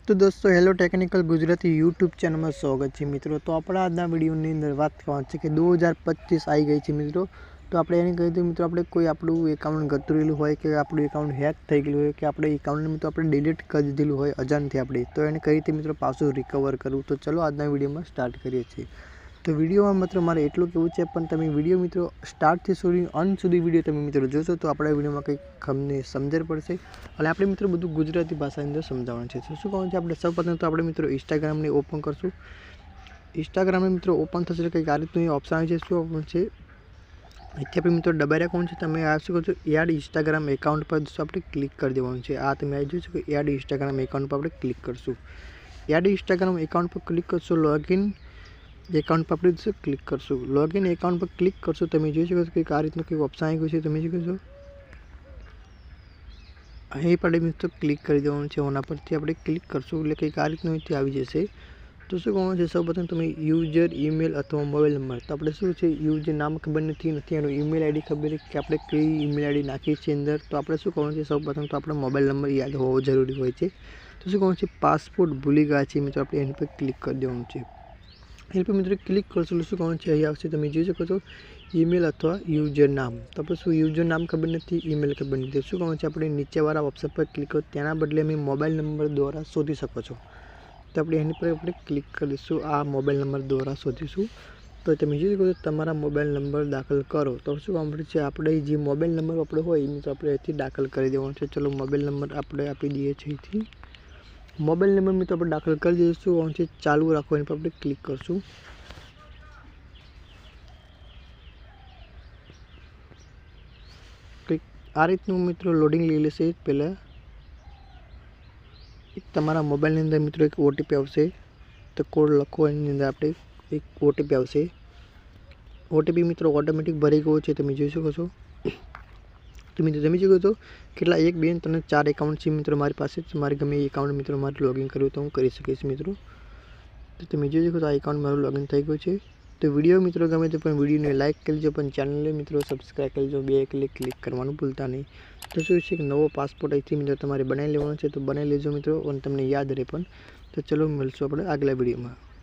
तो दोस्तों hello technical Gujarati YouTube channel में स्वागत है मित्रों। तो अपना आजना वीडियोनी अंदर बात करवानी है कि 2025 आई गई है मित्रों। तो આપણે એને કહી દઈએ મિત્રો, આપણે કોઈ આપણું એકાઉન્ટ ગતું રહેલું હોય કે આપણું એકાઉન્ટ હેક થઈ ગયેલું હોય કે આપણે એકાઉન્ટને મિત્રો આપણે ડિલીટ કરી દીધેલું હોય અજાણથી આપણે, તો એને કઈ રીતે મિત્રો પાછું રિકવર કરવું। તો ચલો આજના વિડીયોમાં સ્ટાર્ટ કરીએ છીએ। तो वीडियो में मित्रों मारे एटलुं केवुं छे, पण तमे विडियो मित्रों स्टार्ट थी अंत सुधी विडियो तमे मित्रों जोशो तो आपणे विडियो में कंईक खमने समझण पड़शे अने आपणे मित्रों बधुं गुजराती भाषानी अंदर समजाववानुं छे। तो शुं करवानुं छे, आपणे सौप्रथम तो आपणे मित्रों इंस्टाग्राम ने ओपन करशुं। इंस्टाग्राम में मित्रों ओपन थशे कंईक आ रीतनुं ऑप्शन आवी जशे। शुं ऑप्शन छे, अहींथी आपणे मित्रों दबाई राखवानुं छे। तमे आ शुं करशो, एड इंस्टाग्राम एकाउंट पर जशो आपणे क्लिक कर देवानुं छे। आ तमे आई जशो कि एड इंस्टाग्राम एकाउंट पर आपणे क्लिक करशुं। एड इंस्टाग्राम एकाउंट पर क्लिक करशो, लॉगिन एकाउंट पर अपने क्लिक करशो। लॉगिन एकाउंट पर क्लिक करशो, तमे जोई शको छो कि आ रीतनुं कंईक ऑप्शन आई गयुं छे। तमे जोई शको अहीं पर मित्रों क्लिक कर देवानुं छे। ओना परथी आपणे क्लिक करशो એટલે કંઈક आ रीतनुं અહીંથી આવી જશે। तो शुं करवानुं छे, સૌપ્રથમ તમે यूजर ईमेल अथवा मोबाइल नंबर, तो આપણે શું છે यूजर नाम खबर નથી એનો ईमेल आईडी खबर કે આપણે કઈ ईमेल आईडी નાખી છે અંદર। તો આપણે શું કરવાનું છે, સૌપ્રથમ તો આપણો મોબાઈલ નંબર યાદ હોવો જરૂરી હોય છે। તો શું કરવાનું છે, પાસપોર્ટ ભૂલી ગયા છે મિત્રો, આપણે એની પર ક્લિક કરી દેવાનું છે। एल पर मित्रों क्लिक करशो शू करवानुं छे, अहीं आवशे तमे जोई शको छो ईमेल अथवा यूजर नाम। तो आपणे शुं यूजर नाम खबर नहीं, ईमेल खबर नहीं, तो शुं करवानुं छे, आपणे नीचेवाळा ऑप्शन पर क्लिक करो, तेना बदले अमे मोबाइल नंबर द्वारा शोधी शको छो। तो आपणे एनी पर आपणे क्लिक करीशुं, आ मोबाइल नंबर द्वारा शोधीशुं। तो तमे जोई शको छो तमारा मोबाइल नंबर दाखल करो। तो शुं करवानुं छे, आपणे जे मोबाइल नंबर आपणो होय ए आपणे અહીંથી दाखल કરી દેવાનો છે। चलो मोबाइल नंबर आपणे આપી દઈએ છીએ। અહીંથી मोबाइल नंबर में तो आप दाखल कर दीशुं, चालू राखो एनी पर आपणे क्लिक करशुं। क्लिक आ रीतनुं मित्रों लोडिंग लई लेशे। पहला तमारा मोबाइल अंदर मित्रों एक ओटीपी आवशे, तो कोड लखो, एनी अंदर आपणे एक ओटीपी आवशे। ओटीपी मित्रों ऑटोमेटिक भरी गयो छे, तमे जोई शको छो। तो मित्रों तमे जोई शको छो કેટલા 1 2 3 4 एकाउंट છે मित्रों मारी पासे। मारे गमे एकाउंट मित्रों मारे लॉगिन करवुं तो हूँ करी सकीश मित्रों। तो तमे जोई शको छो आ एकाउंट मारुं लॉगिन थई गयुं छे। तो विडियो मित्रों गमे तो पण विडियो ने लाइक करजो, पण चेनल मित्रों सब्सक्राइब करजो, बे क्लिक करवानुं भूलता नहीं। तो शुं छे कि नवो पासपोर्ट અહીંથી मित्रों तमारे बनावी लेवानो छे, तो बनावी लेजो मित्रों, અને તમને યાદ રહે पण। तो चलो मिलशुं આપણે આગલા વિડીયોમાં।